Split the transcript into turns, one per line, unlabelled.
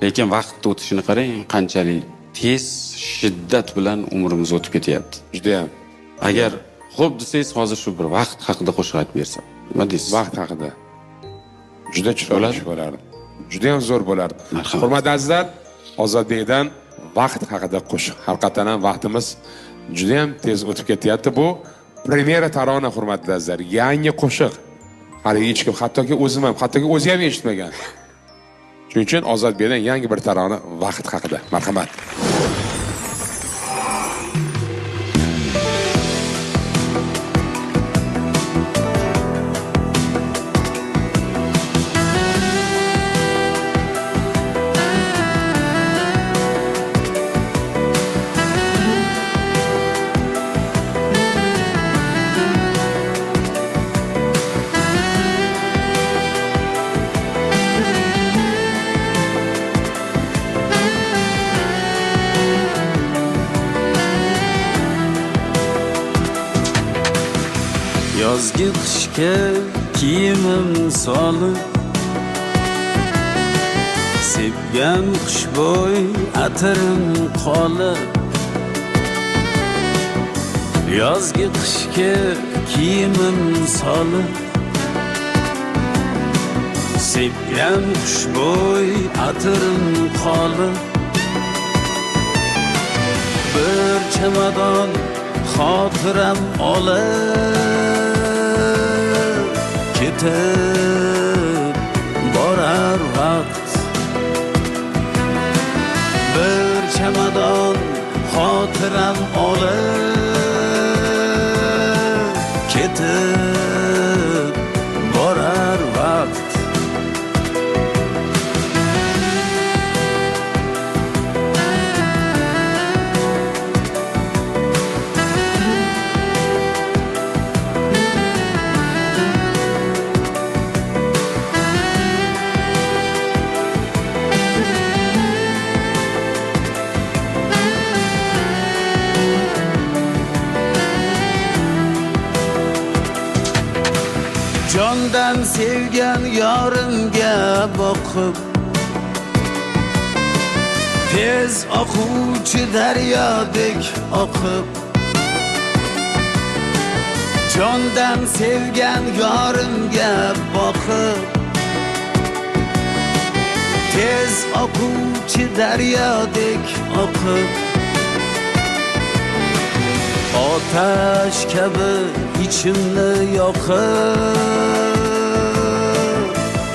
Lekin vaqt o'tishini qarang, qanchalik tez, shiddat bilan umrimiz o'tib ketyapti.
Juda ham.
Agar xo'p desangiz, hozir shu bir vaqt haqida qo'shiq aytib bersam. Nima deysiz?
Vaqt haqida. Juda chiroyli bo'lardi. Juda ham zo'r bo'lardi.
Marhamat.
Hurmatli azizlar, Ozodbekdan vaqt haqida qo'shiq. Haqiqatan ham vaqtimiz juda ham tez o'tib ketyapti. Bu premyera tarona, hurmatli azizlar. Yangi qo'shiq. Hali hech kim, hattoki o'zim ham, hattoki o'zi ham eshitmagan. Shuning uchun Ozodbekdan yangi bir tarona vaqt haqida. Marhamat.
Yozgi qishga kiyimim solib, sevgan xushbo'y atirim qolib. Yozgi qishga kiyimim solib, sevgan xushbo'y atirim qolib. Bir chamadon xotiram olib, ketib borar vaqt. Bir chamadon xotiram olib, ketib borar vaqt. Jondan sevgan yorimga boqib, tez oquvchi daryodek oqib. Jondan sevgan yorimga boqib, tez oquvchi daryodek oqib. Otash kabi ichimni yoqib,